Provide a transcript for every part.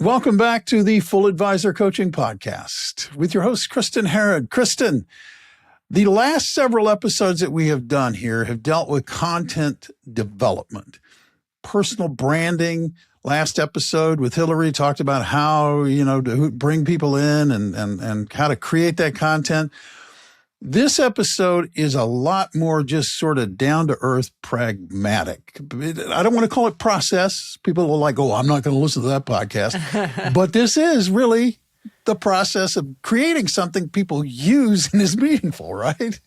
Welcome back to the Full Advisor Coaching Podcast with your host, Kristin Harrod. Kristin, the last several episodes that we have done here have dealt with content development, personal branding. Last episode with Hillary talked about how, to bring people in and how to create that content. This episode is a lot more just sort of down-to-earth, pragmatic. I don't want to call it process. People are like, I'm not going to listen to that podcast. But this is really the process of creating something people use and is meaningful, right?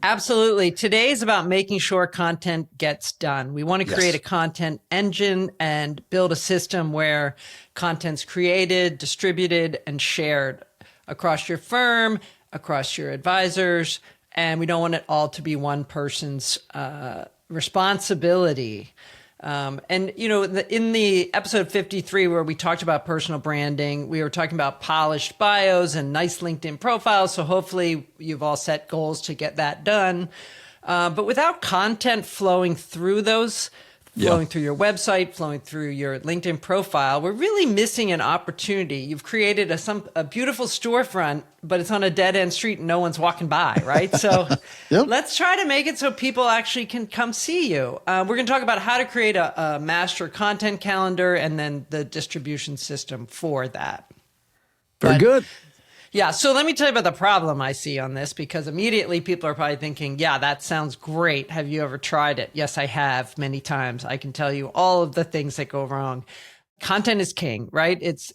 Absolutely. Today is about making sure content gets done. We want to create a content engine and build a system where content's created, distributed, and shared across your firm, across your advisors, and we don't want it all to be one person's responsibility. In the episode 53, where we talked about personal branding, we were talking about polished bios and nice LinkedIn profiles. So hopefully you've all set goals to get that done. But without content flowing through those, flowing through your website, flowing through your LinkedIn profile, we're really missing an opportunity. You've created a beautiful storefront, but it's on a dead-end street and no one's walking by, right? So let's try to make it so people actually can come see you. We're going to talk about how to create a master content calendar and then the distribution system for that. Very good. Yeah, so let me tell you about the problem I see on this, because immediately people are probably thinking, yeah, that sounds great. Have you ever tried it? Yes, I have many times. I can tell you all of the things that go wrong. Content is king, right? It's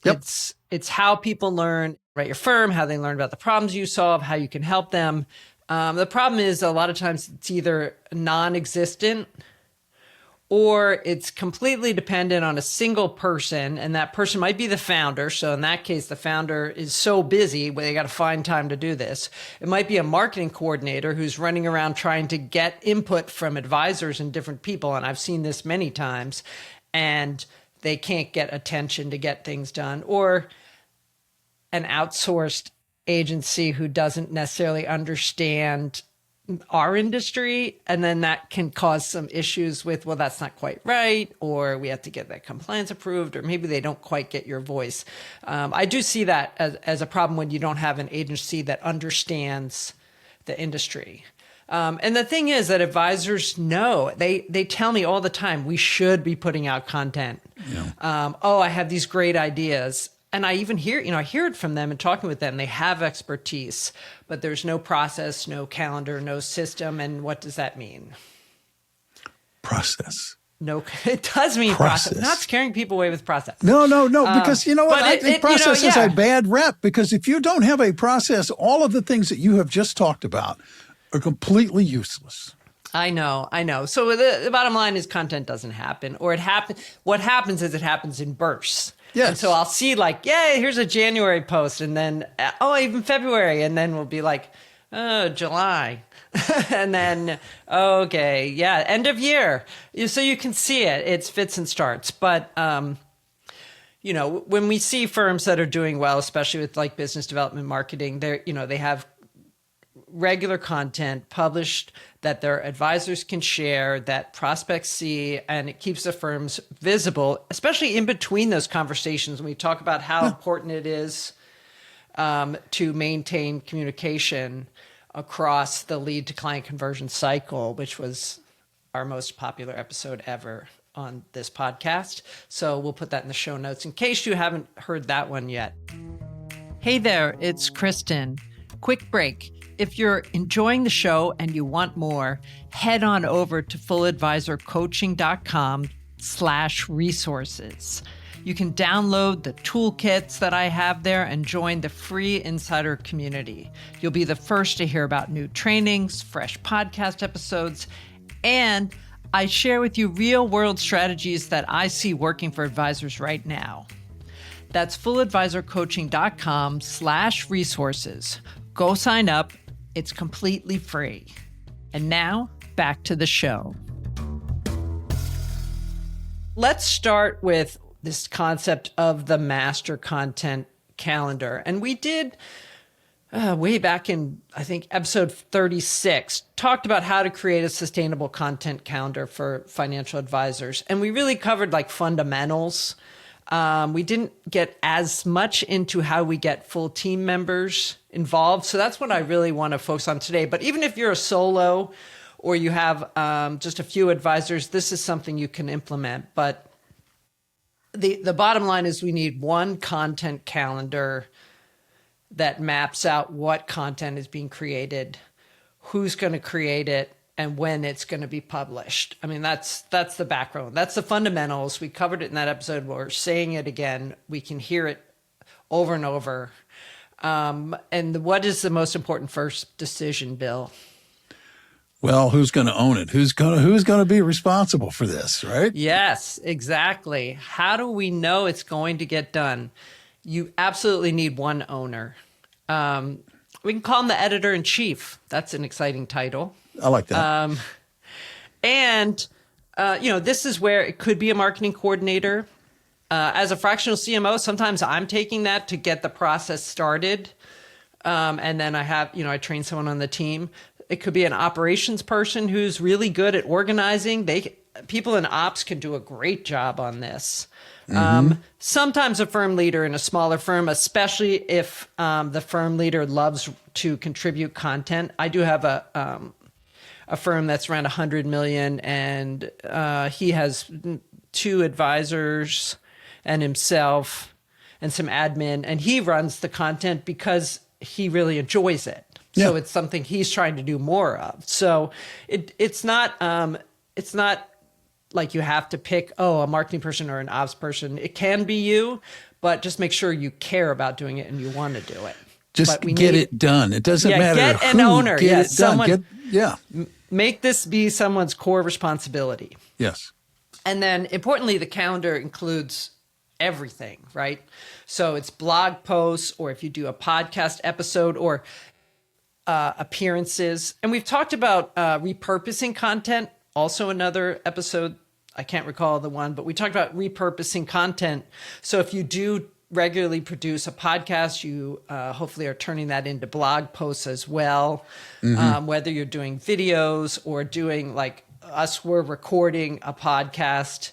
how people learn about your firm, how they learn about the problems you solve, how you can help them. The problem is a lot of times it's either non-existent or it's completely dependent on a single person, and that person might be the founder. So in that case, the founder is so busy, they got to find time to do this. It might be a marketing coordinator who's running around trying to get input from advisors and different people, and I've seen this many times, and they can't get attention to get things done. Or an outsourced agency who doesn't necessarily understand our industry, and then that can cause some issues with, well, that's not quite right, or we have to get that compliance approved, or maybe they don't quite get your voice. I do see that as a problem when you don't have an agency that understands the industry. And the thing is that advisors know, they tell me all the time, we should be putting out content. I have these great ideas. And I even hear it from them and talking with them. They have expertise, but there's no process, no calendar, no system. And what does that mean? Process. No, it does mean process. Not scaring people away with process. No, because you know what? I think process is a bad rep, because if you don't have a process, all of the things that you have just talked about are completely useless. I know. So the bottom line is content doesn't happen, or what happens is it happens in bursts. Yes. And so I'll see here's a January post, and then, even February. And then we'll be like, July. And then, end of year. So you can see it. It's fits and starts. But, when we see firms that are doing well, especially with business development marketing, they have regular content published that their advisors can share, that prospects see, and it keeps the firms visible, especially in between those conversations. We talk about how important it is to maintain communication across the lead to client conversion cycle, which was our most popular episode ever on this podcast. So we'll put that in the show notes in case you haven't heard that one yet. Hey there, it's Kristin. Quick break. If you're enjoying the show and you want more, head on over to fulladvisorcoaching.com/resources. You can download the toolkits that I have there and join the free insider community. You'll be the first to hear about new trainings, fresh podcast episodes, and I share with you real-world strategies that I see working for advisors right now. That's fulladvisorcoaching.com/resources. Go sign up. It's completely free. And now, back to the show. Let's start with this concept of the master content calendar. And we did, way back in, I think, episode 36, talked about how to create a sustainable content calendar for financial advisors. And we really covered fundamentals. We didn't get as much into how we get full team members involved. So that's what I really want to focus on today. But even if you're a solo or you have just a few advisors, this is something you can implement. But the bottom line is we need one content calendar that maps out what content is being created, who's going to create it, and when it's going to be published. I mean, that's the background. That's the fundamentals. We covered it in that episode. We're saying it again. We can hear it over and over. And what is the most important first decision, Bill? Well, who's going to own it? Who's going to be responsible for this, right? Yes, exactly. How do we know it's going to get done? You absolutely need one owner. We can call him the editor-in-chief. That's an exciting title. I like that. This is where it could be a marketing coordinator. As a fractional CMO, sometimes I'm taking that to get the process started. And then I train someone on the team. It could be an operations person who's really good at organizing. People in ops can do a great job on this. Sometimes a firm leader in a smaller firm, especially if the firm leader loves to contribute content. I do have a firm that's around 100 million, and he has 2 advisors and himself and some admin, and he runs the content because he really enjoys it. So it's something he's trying to do more of. So it's not like you have to pick, a marketing person or an ops person. It can be you, but just make sure you care about doing it and you want to do it. Just get it done. It doesn't matter get an owner. Get it done. Make this be someone's core responsibility. Yes. And then importantly, the calendar includes everything, right? So it's blog posts, or if you do a podcast episode, or appearances. And we've talked about repurposing content, also another episode. I can't recall the one, but we talked about repurposing content. So if you do regularly produce a podcast, you hopefully are turning that into blog posts as well. Whether you're doing videos or doing like us, we're recording a podcast,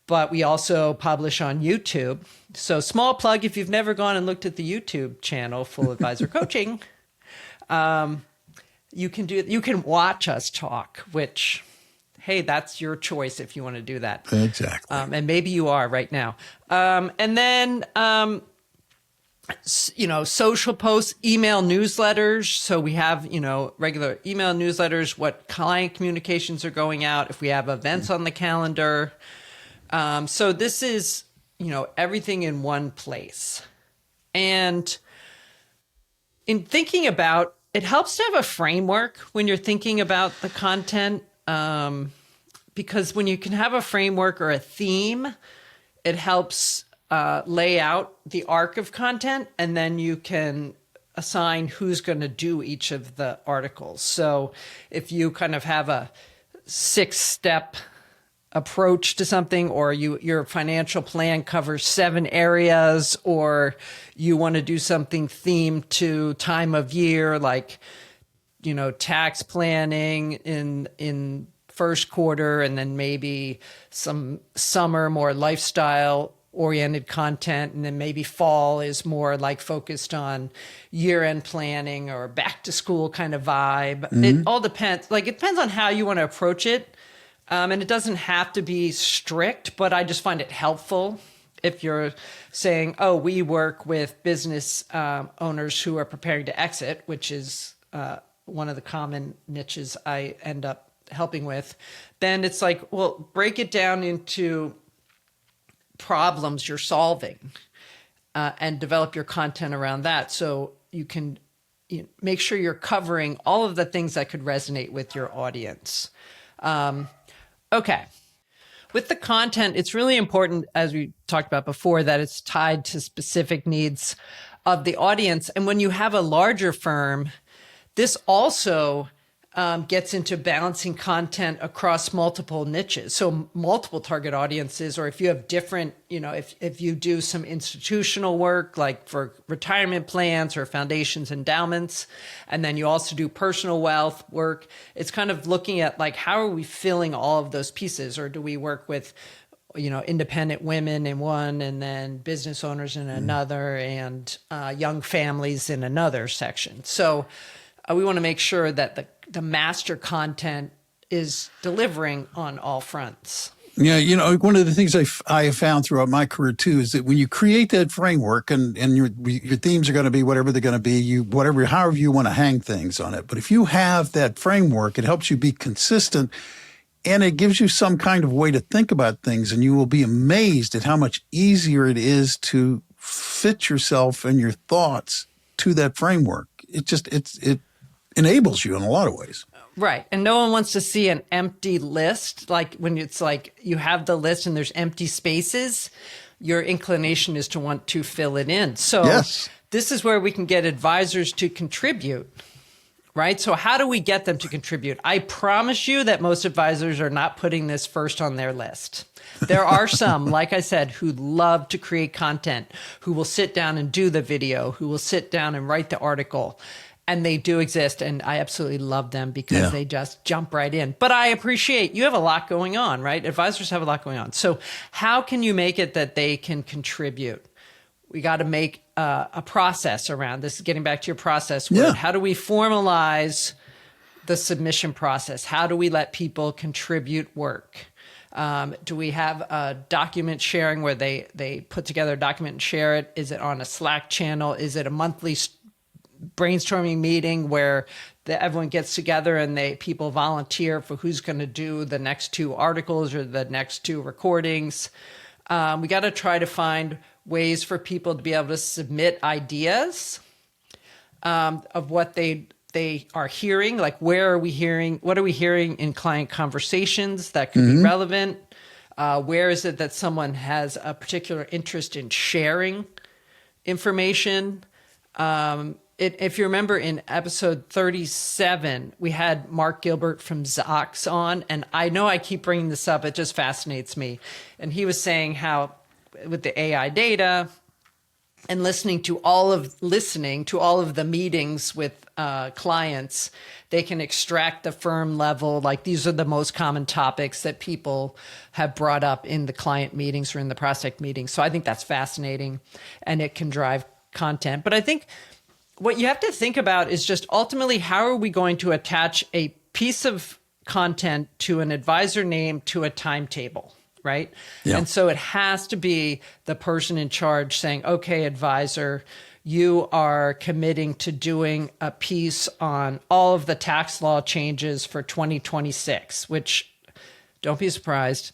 but we also publish on YouTube. So small plug, if you've never gone and looked at the YouTube channel, Full Advisor Coaching, you can watch us talk, which, hey, that's your choice if you want to do that. Exactly. And maybe you are right now. And then, social posts, email newsletters. So we have, regular email newsletters, what client communications are going out, if we have events on the calendar. So this is, everything in one place. And in thinking about, it helps to have a framework when you're thinking about the content, because when you can have a framework or a theme, it helps lay out the arc of content, and then you can assign who's going to do each of the articles. So if you kind of have a 6-step approach to something, or your financial plan covers 7 areas, or you want to do something themed to time of year, like, tax planning in first quarter, and then maybe some summer, more lifestyle oriented content. And then maybe fall is more like focused on year-end planning or back to school kind of vibe. It all depends. It depends on how you want to approach it. And it doesn't have to be strict, but I just find it helpful if you're saying, we work with business owners who are preparing to exit, which is one of the common niches I end up helping with. Then it's like, well, break it down into problems you're solving and develop your content around that. So you can make sure you're covering all of the things that could resonate with your audience. Okay. With the content, it's really important, as we talked about before, that it's tied to specific needs of the audience. And when you have a larger firm, this also gets into balancing content across multiple niches. So multiple target audiences, or if you have different, if you do some institutional work, like for retirement plans or foundations, endowments, and then you also do personal wealth work, it's kind of looking at how are we filling all of those pieces, or do we work with independent women in one, and then business owners in another, and young families in another section. So we want to make sure that the master content is delivering on all fronts. Yeah, one of the things I have found throughout my career too is that when you create that framework and your themes are going to be whatever they're going to be, however you want to hang things on it. But if you have that framework, it helps you be consistent, and it gives you some kind of way to think about things, and you will be amazed at how much easier it is to fit yourself and your thoughts to that framework. It enables you in a lot of ways. Right. And no one wants to see an empty list. Like when it's like you have the list and there's empty spaces, your inclination is to want to fill it in. So yes. This is where we can get advisors to contribute, right? So how do we get them to contribute? I promise you that most advisors are not putting this first on their list. There are some, like I said, who love to create content, who will sit down and do the video, who will sit down and write the article. And they do exist, and I absolutely love them because they just jump right in. But I appreciate you have a lot going on, right? Advisors have a lot going on. So how can you make it that they can contribute? We got to make a process around this. Getting back to your process word, how do we formalize the submission process? How do we let people contribute work? Do we have a document sharing where they put together a document and share it? Is it on a Slack channel? Is it a monthly brainstorming meeting where everyone gets together and people volunteer for who's going to do the next 2 articles or the next 2 recordings? We got to try to find ways for people to be able to submit ideas of what they are hearing, like what are we hearing in client conversations that could be relevant? Where is it that someone has a particular interest in sharing information? If you remember in episode 37, we had Mark Gilbert from Zox on, and I know I keep bringing this up. It just fascinates me. And he was saying how with the AI data and listening to all of the meetings with clients, they can extract the firm level. Like these are the most common topics that people have brought up in the client meetings or in the prospect meetings. So I think that's fascinating, and it can drive content. But I think what you have to think about is just ultimately, how are we going to attach a piece of content to an advisor name to a timetable, right? Yeah. And so it has to be the person in charge saying, okay, advisor, you are committing to doing a piece on all of the tax law changes for 2026, which, don't be surprised,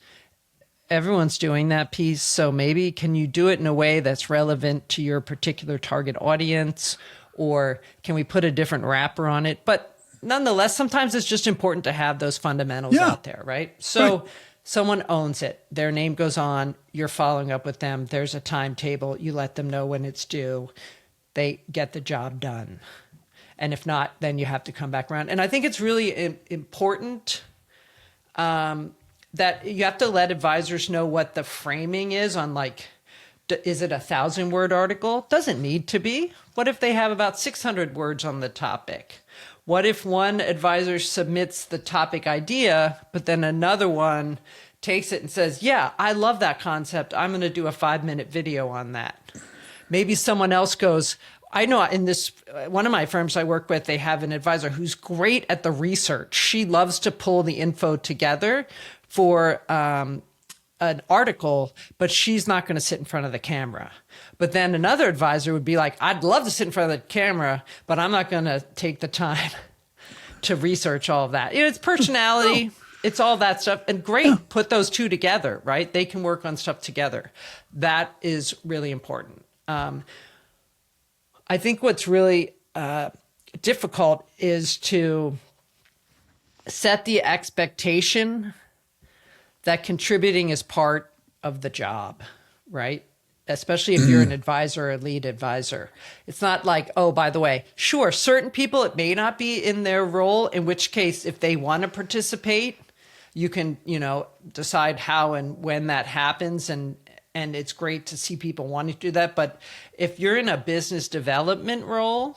everyone's doing that piece. So maybe can you do it in a way that's relevant to your particular target audience? Or can we put a different wrapper on it? But nonetheless, sometimes it's just important to have those fundamentals out there, right? So someone owns it. Their name goes on. You're following up with them. There's a timetable. You let them know when it's due. They get the job done. And if not, then you have to come back around. And I think it's really important that you have to let advisors know what the framing is on, like, is it a 1,000-word article? Doesn't need to be. What if they have about 600 words on the topic? What if one advisor submits the topic idea, but then another one takes it and says, yeah, I love that concept. I'm going to do a 5-minute video on that. Maybe someone else goes, I know in this, one of my firms I work with, they have an advisor who's great at the research. She loves to pull the info together for an article, but she's not going to sit in front of the camera. But then another advisor would be like, I'd love to sit in front of the camera, but I'm not going to take the time to research all of that. It's personality. It's all that stuff. And great, put those two together, right? They can work on stuff together. That is really important. I think what's really difficult is to set the expectation that contributing is part of the job, right? Especially if you're an advisor or a lead advisor. It's not like, oh, by the way, sure, certain people, it may not be in their role, in which case, if they want to participate, you can, decide how and when that happens. And it's great to see people wanting to do that. But if you're in a business development role,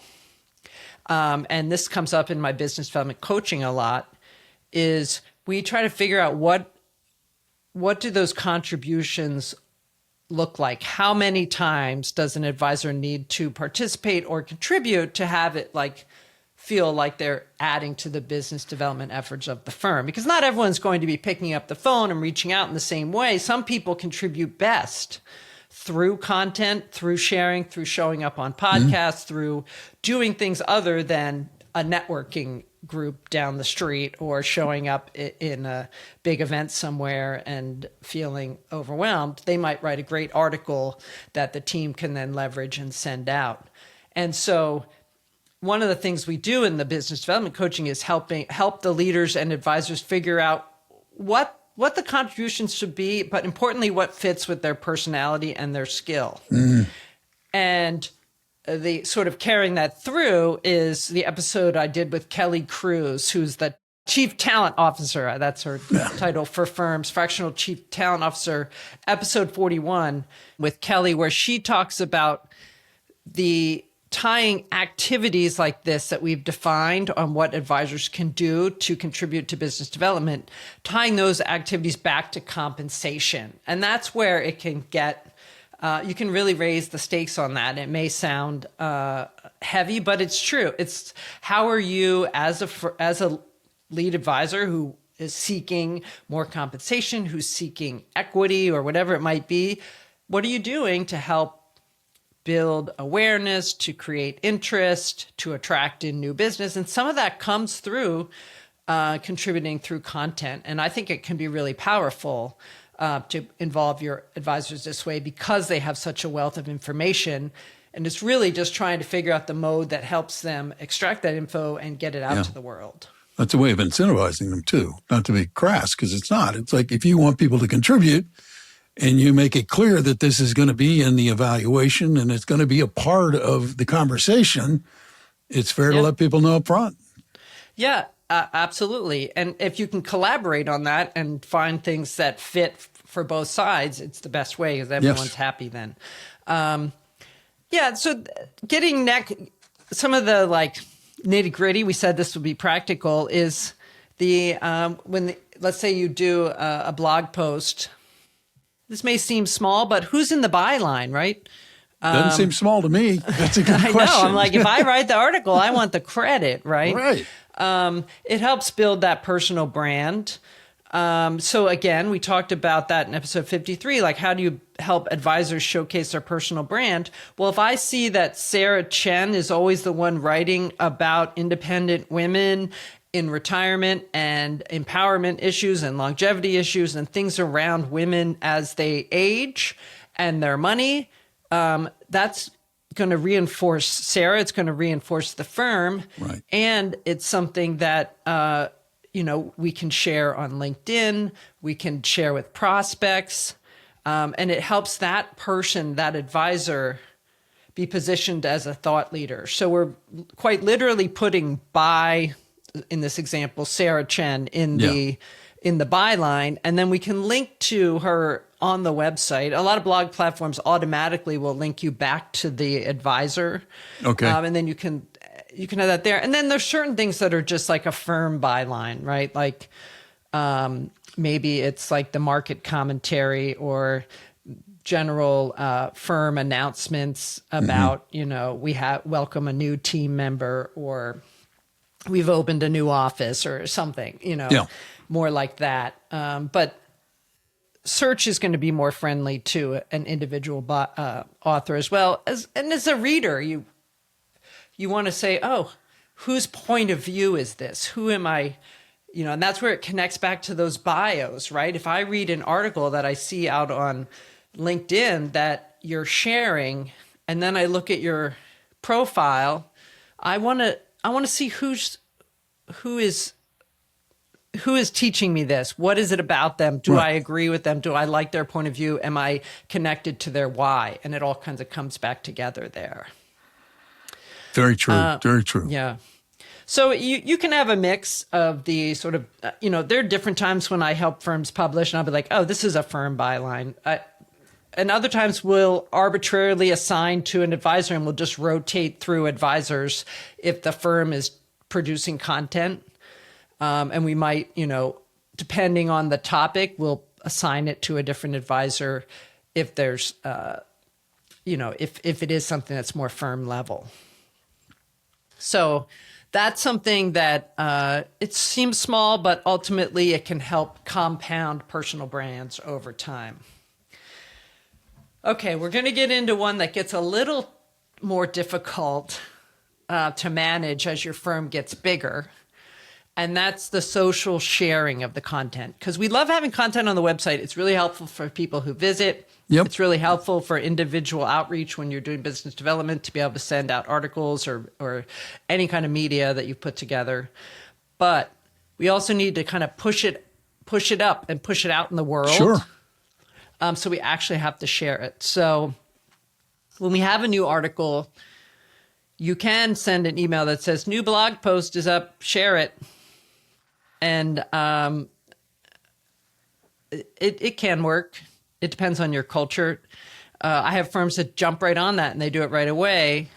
and this comes up in my business development coaching a lot, is we try to figure out what what do those contributions look like? How many times does an advisor need to participate or contribute to have it like feel like they're adding to the business development efforts of the firm? Because not everyone's going to be picking up the phone and reaching out in the same way. Some people contribute best through content, through sharing, through showing up on podcasts, through doing things other than a networking group down the street or showing up in a big event somewhere and feeling overwhelmed. They might write a great article that the team can then leverage and send out. And so one of the things we do in the business development coaching is help the leaders and advisors figure out what the contributions should be, but importantly, what fits with their personality and their skill. And the sort of carrying that through is the episode I did with Kelly Cruz, who's the Chief Talent Officer. That's her title for firms, Fractional Chief Talent Officer, episode 41 with Kelly, where she talks about the tying activities like this that we've defined on what advisors can do to contribute to business development, tying those activities back to compensation. And that's where it can get, you can really raise the stakes on that. It may sound heavy, but it's true. It's how are you as a lead advisor who is seeking more compensation, who's seeking equity or whatever it might be, what are you doing to help build awareness, to create interest, to attract in new business? And some of that comes through contributing through content. And I think it can be really powerful to involve your advisors this way because they have such a wealth of information. And it's really just trying to figure out the mode that helps them extract that info and get it out to the world. That's a way of incentivizing them too, not to be crass, because it's not. It's like if you want people to contribute, and you make it clear that this is going to be in the evaluation and it's going to be a part of the conversation, it's fair to let people know up front. Yeah, absolutely. And if you can collaborate on that and find things that fit for both sides, it's the best way because everyone's happy then. So getting some of the like nitty gritty, we said this would be practical, is let's say you do a blog post. This may seem small, but who's in the byline, right? Doesn't seem small to me. That's a good question. I know. I'm like, if I write the article, I want the credit, right? Right. It helps build that personal brand. So again, we talked about that in episode 53, like how do you help advisors showcase their personal brand? Well, if I see that Sarah Chen is always the one writing about independent women in retirement and empowerment issues and longevity issues and things around women as they age and their money, that's going to reinforce Sarah. It's going to reinforce the firm. Right. And it's something that, we can share on LinkedIn. We can share with prospects. And it helps that person, that advisor, be positioned as a thought leader. So we're quite literally putting in this example, Sarah Chen in the byline, and then we can link to her on the website. A lot of blog platforms automatically will link you back to the advisor. Okay. And then you can have that there. And then there's certain things that are just like a firm byline, right? Like maybe it's like the market commentary or general firm announcements about, we welcome a new team member or we've opened a new office or something, more like that. But search is going to be more friendly to an individual author as well. As a reader, you want to say, oh, whose point of view is this? Who am I? And that's where it connects back to those bios, right? If I read an article that I see out on LinkedIn that you're sharing, and then I look at your profile, I want to see who is teaching me this. What is it about them? Do I agree with them? Do I like their point of view? Am I connected to their why? And it all kinds of comes back together there. Very true. Very true. Yeah. So you can have a mix of the sort of, there are different times when I help firms publish and I'll be like, oh, this is a firm byline. And other times we'll arbitrarily assign to an advisor and we'll just rotate through advisors if the firm is producing content. And we might, depending on the topic, we'll assign it to a different advisor if there's, if it is something that's more firm level. So that's something that it seems small, but ultimately it can help compound personal brands over time. Okay, we're going to get into one that gets a little more difficult to manage as your firm gets bigger. And that's the social sharing of the content. Because we love having content on the website. It's really helpful for people who visit. Yep. It's really helpful for individual outreach when you're doing business development to be able to send out articles or any kind of media that you put together. But we also need to kind of push it up and push it out in the world. Sure. So we actually have to share it. So when we have a new article, you can send an email that says, new blog post is up, share it. And it can work. It depends on your culture. I have firms that jump right on that and they do it right away.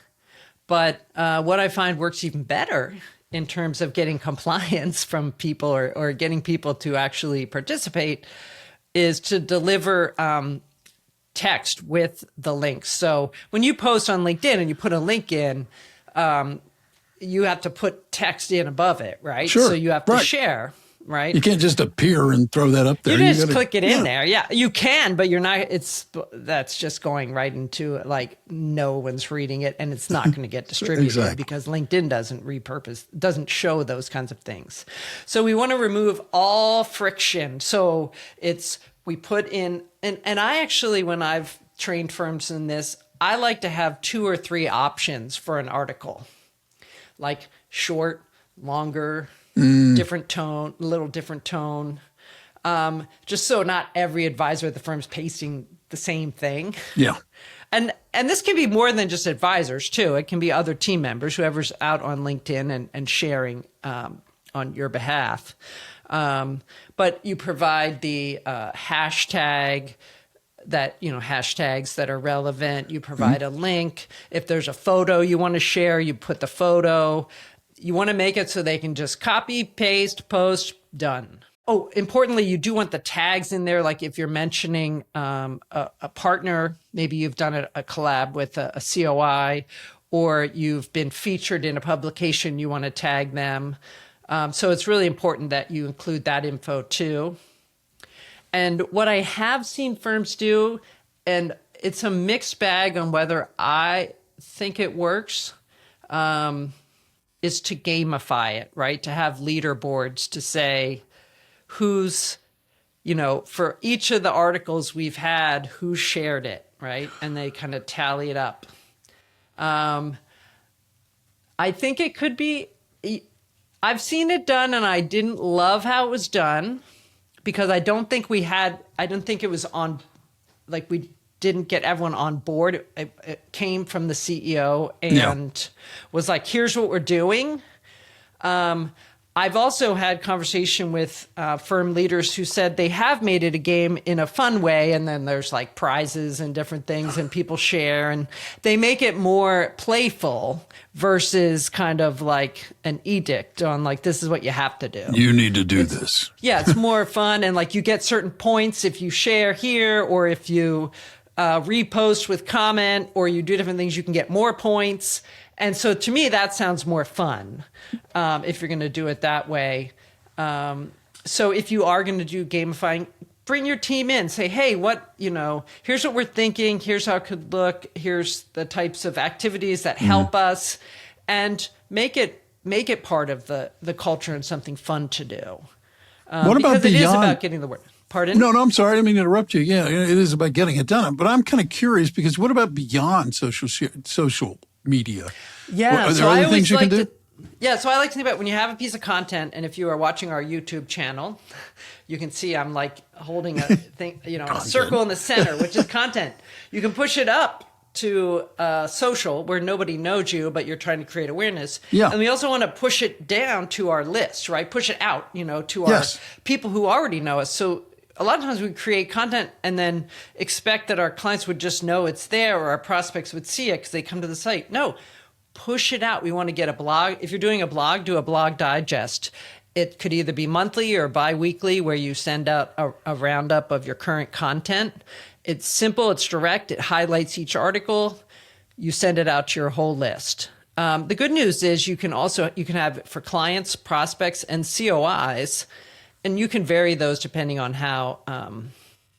But what I find works even better in terms of getting compliance from people or getting people to actually participate is to deliver text with the links. So when you post on LinkedIn and you put a link in, you have to put text in above it, right? Sure. So you have to share, right? You can't just appear and throw that up there. You just click it in there. Yeah, you can, but you're not, that's just going right into like no one's reading it and it's not going to get distributed Exactly. because LinkedIn doesn't show those kinds of things. So we want to remove all friction. So we put in, and I actually, when I've trained firms in this, I like to have 2 or 3 options for an article, like short, longer, different tone, a little different tone, just so not every advisor at the firm's pasting the same thing. Yeah. And this can be more than just advisors too. It can be other team members, whoever's out on LinkedIn and sharing on your behalf. But you provide the hashtag hashtags that are relevant. You provide a link. If there's a photo you want to share, you put the photo. You want to make it so they can just copy, paste, post, done. Oh, importantly, you do want the tags in there. Like if you're mentioning a partner, maybe you've done a collab with a COI, or you've been featured in a publication, you want to tag them. So it's really important that you include that info too. And what I have seen firms do, and it's a mixed bag on whether I think it works, is to gamify it, right? To have leaderboards to say who's, for each of the articles we've had, who shared it, right? And they kind of tally it up. I think it could be, I've seen it done and I didn't love how it was done because I don't think it was on, like we didn't get everyone on board. It came from the CEO and was like, here's what we're doing. I've also had conversation with firm leaders who said they have made it a game in a fun way. And then there's like prizes and different things and people share and they make it more playful versus kind of like an edict on like, this is what you have to do. You need to do this. Yeah, it's more fun. And like you get certain points if you share here or if you repost with comment or you do different things, you can get more points. And so to me, that sounds more fun if you're going to do it that way. So if you are going to do gamifying, bring your team in, say, hey, here's what we're thinking. Here's how it could look. Here's the types of activities that help us and make it part of the culture and something fun to do. What about because it is about getting the word. Pardon? No, I'm sorry. I didn't mean to interrupt you. Yeah, it is about getting it done. But I'm kind of curious because what about beyond social media? Yeah. Are there other things you can do? So I like to think about when you have a piece of content, and if you are watching our YouTube channel, you can see I'm like holding a thing, a circle in the center, which is content. You can push it up to social where nobody knows you, but you're trying to create awareness. Yeah. And we also want to push it down to our list, right? Push it out, to our people who already know us. So a lot of times we create content and then expect that our clients would just know it's there or our prospects would see it because they come to the site. No, push it out. We want to get a blog. If you're doing a blog, do a blog digest. It could either be monthly or bi-weekly, where you send out a roundup of your current content. It's simple, it's direct, it highlights each article. You send it out to your whole list. The good news is you can have it for clients, prospects, and COIs, and you can vary those depending on how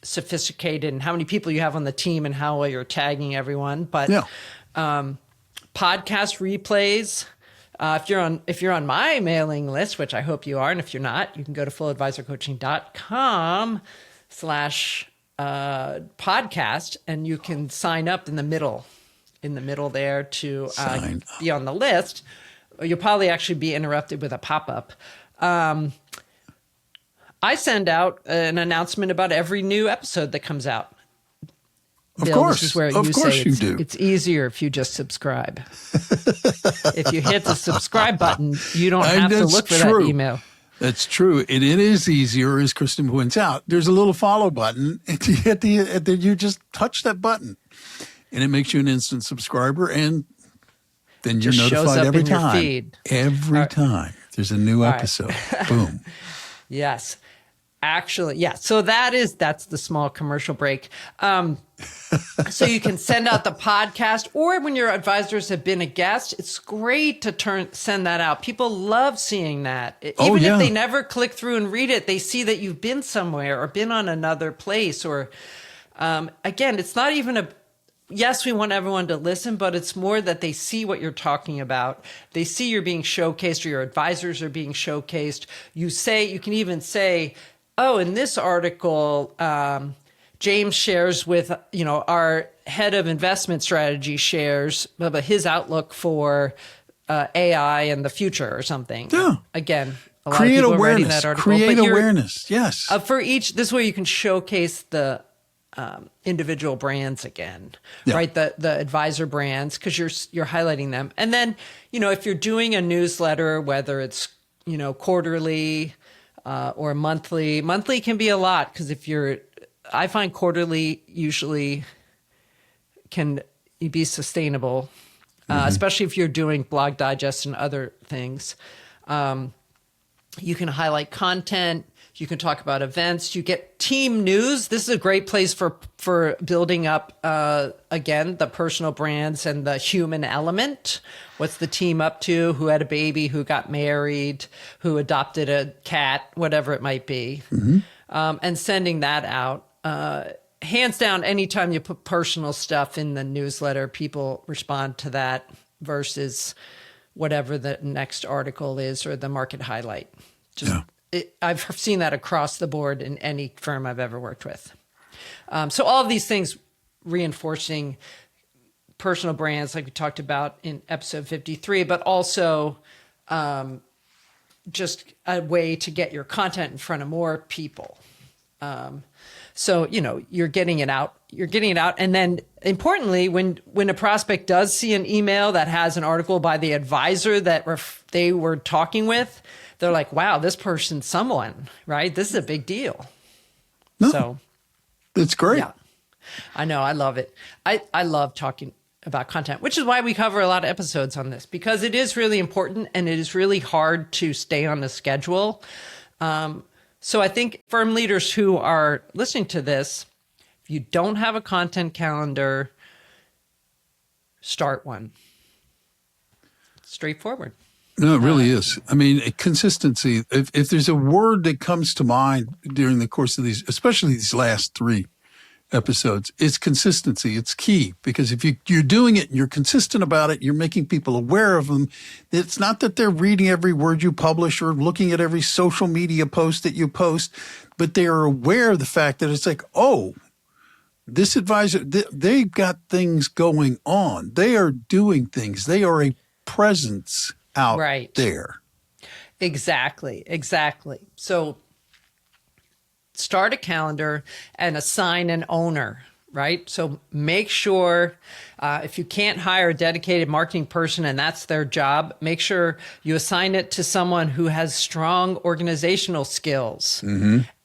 sophisticated and how many people you have on the team and how well you're tagging everyone. But podcast replays. If you're on my mailing list, which I hope you are, and if you're not, you can go to fulladvisorcoaching.com/podcast, and you can sign up in the middle there to be on the list. You'll probably actually be interrupted with a pop-up. I send out an announcement about every new episode that comes out. Of course, this is where you do. It's easier if you just subscribe. If you hit the subscribe button, you don't have to look for that email. That's true. And it is easier, as Kristin points out. There's a little follow button. And you just touch that button, and it makes you an instant subscriber. And then you're notified every time. Your feed. Every time there's a new episode. Boom. Yes. Actually, yeah. So that's the small commercial break. So you can send out the podcast, or when your advisors have been a guest, it's great to send that out. People love seeing that. Even if they never click through and read it, they see that you've been somewhere or been on another place. Or again, it's not even yes, we want everyone to listen, but it's more that they see what you're talking about. They see you're being showcased, or your advisors are being showcased. You can even say, oh, in this article, James shares with, our head of investment strategy shares about his outlook for AI and the future or something. Yeah. Again, a lot of people are writing that article. Create awareness, yes. For each, this way you can showcase the individual brands again, right? The advisor brands, because you're highlighting them. And then, if you're doing a newsletter, whether it's, quarterly, or monthly can be a lot, because I find quarterly usually can be sustainable, especially if you're doing blog digest and other things. You can highlight content. You can talk about events. You get team news. This is a great place for building up, again, the personal brands and the human element. What's the team up to? Who had a baby? Who got married? Who adopted a cat? Whatever it might be. And sending that out. Hands down, anytime you put personal stuff in the newsletter, people respond to that versus whatever the next article is or the market highlight. I've seen that across the board in any firm I've ever worked with. So all of these things reinforcing personal brands, like we talked about in episode 53, but also just a way to get your content in front of more people. So, you're getting it out. And then importantly, when a prospect does see an email that has an article by the advisor that they were talking with, they're like, wow, this person's someone, right? This is a big deal. So it's great. Yeah, I know. I love it. I love talking about content, which is why we cover a lot of episodes on this, because it is really important and it is really hard to stay on the schedule. So I think firm leaders who are listening to this, if you don't have a content calendar, start one. Straightforward. No, it really is. I mean, consistency. If there's a word that comes to mind during the course of these, especially these last 3 episodes, it's consistency. It's key, because if you're doing it and you're consistent about it, you're making people aware of them. It's not that they're reading every word you publish or looking at every social media post that you post, but they are aware of the fact that it's like, oh, this advisor, they've got things going on. They are doing things. They are a presence out there. Exactly. So start a calendar and assign an owner, right? So make sure if you can't hire a dedicated marketing person and that's their job, make sure you assign it to someone who has strong organizational skills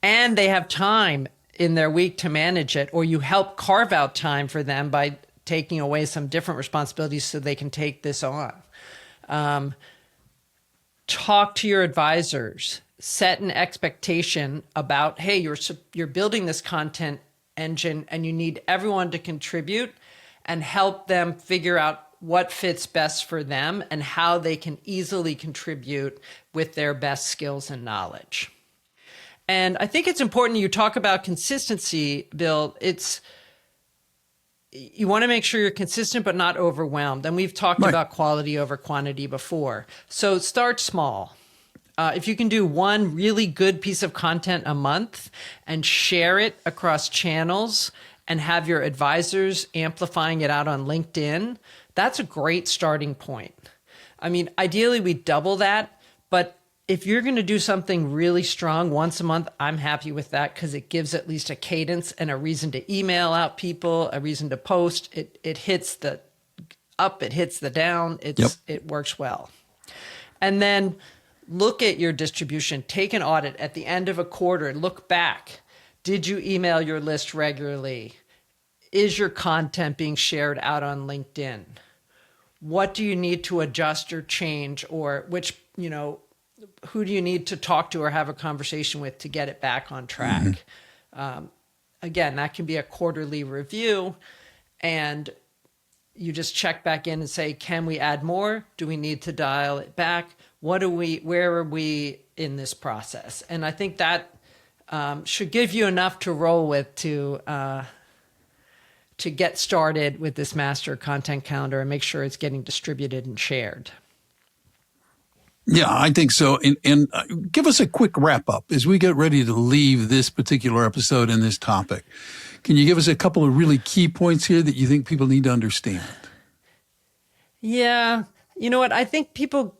and they have time in their week to manage it, or you help carve out time for them by taking away some different responsibilities so they can take this on. talk to your advisors, set an expectation about, hey, you're building this content engine and you need everyone to contribute, and help them figure out what fits best for them and how they can easily contribute with their best skills and knowledge. And I think it's important you talk about consistency, Bill. You want to make sure you're consistent but not overwhelmed. And we've talked about quality over quantity before. So start small. If you can do one really good piece of content a month and share it across channels and have your advisors amplifying it out on LinkedIn, that's a great starting point. I mean, ideally we double that, but if you're going to do something really strong once a month, I'm happy with that because it gives at least a cadence and a reason to email out people, a reason to post. It hits the up, it hits the down. It works well. And then look at your distribution. Take an audit at the end of a quarter. Look back. Did you email your list regularly? Is your content being shared out on LinkedIn? What do you need to adjust or change, or who do you need to talk to or have a conversation with to get it back on track? Again, that can be a quarterly review, and you just check back in and say, can we add more? Do we need to dial it back? Where are we in this process? And I think that should give you enough to roll with to get started with this master content calendar and make sure it's getting distributed and shared. Yeah, I think so. And give us a quick wrap up as we get ready to leave this particular episode and this topic. Can you give us a couple of really key points here that you think people need to understand? Yeah. You know what? I think people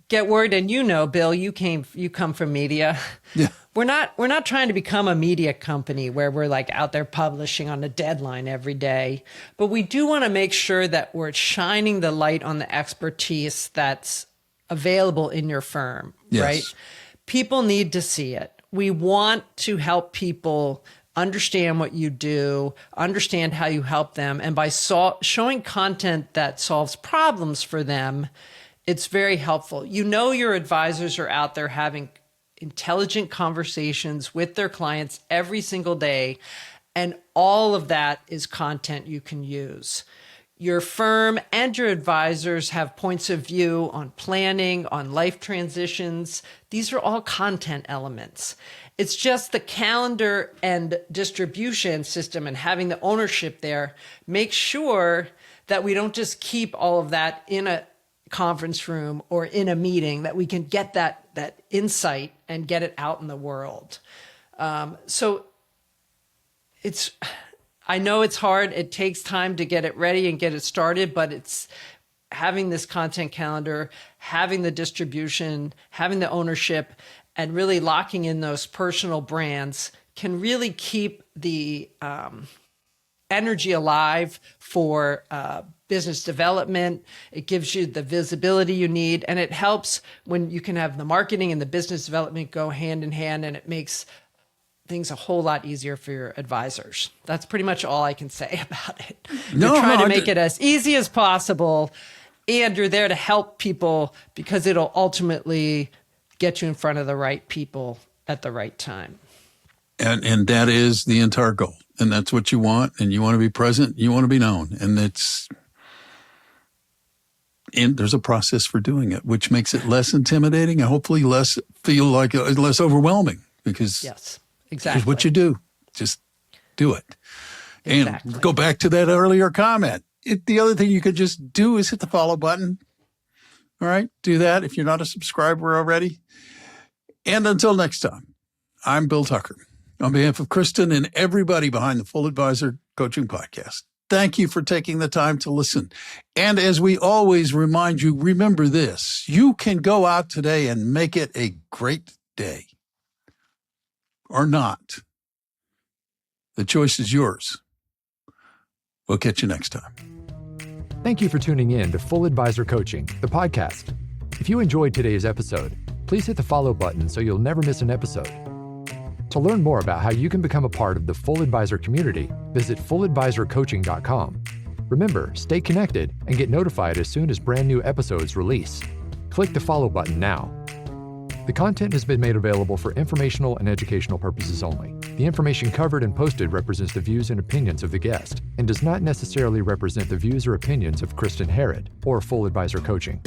get worried, and Bill, you come from media. Yeah. We're not trying to become a media company where we're like out there publishing on a deadline every day, but we do want to make sure that we're shining the light on the expertise that's available in your firm, right? People need to see it. We want to help people understand what you do, understand how you help them, and by showing content that solves problems for them, it's very helpful. Your advisors are out there having intelligent conversations with their clients every single day, and all of that is content you can use. Your firm and your advisors have points of view on planning, on life transitions. These are all content elements. It's just the calendar and distribution system and having the ownership there. Make sure that we don't just keep all of that in a conference room or in a meeting, that we can get that insight and get it out in the world. I know it's hard. It takes time to get it ready and get it started, but it's having this content calendar, having the distribution, having the ownership, and really locking in those personal brands can really keep the energy alive for business development. It gives you the visibility you need, and it helps when you can have the marketing and the business development go hand in hand, and it makes things a whole lot easier for your advisors. That's pretty much all I can say about it. You're trying to make it as easy as possible, and you're there to help people because it'll ultimately get you in front of the right people at the right time. And that is the entire goal. And that's what you want. And you want to be present. You want to be known. And there's a process for doing it, which makes it less intimidating and hopefully less overwhelming, because yes, exactly. Here's what you do. Just do it. And go back to that earlier comment. The other thing you could just do is hit the follow button. All right. Do that if you're not a subscriber already. And until next time, I'm Bill Tucker. On behalf of Kristin and everybody behind the Full Advisor Coaching Podcast, thank you for taking the time to listen. And as we always remind you, remember this: you can go out today and make it a great day. Or not. The choice is yours. We'll catch you next time. Thank you for tuning in to Full Advisor Coaching, the podcast. If you enjoyed today's episode, please hit the follow button so you'll never miss an episode. To learn more about how you can become a part of the Full Advisor community, visit fulladvisorcoaching.com. Remember, stay connected and get notified as soon as brand new episodes release. Click the follow button now. The content has been made available for informational and educational purposes only. The information covered and posted represents the views and opinions of the guest and does not necessarily represent the views or opinions of Kristin Harrod or Full Advisor Coaching.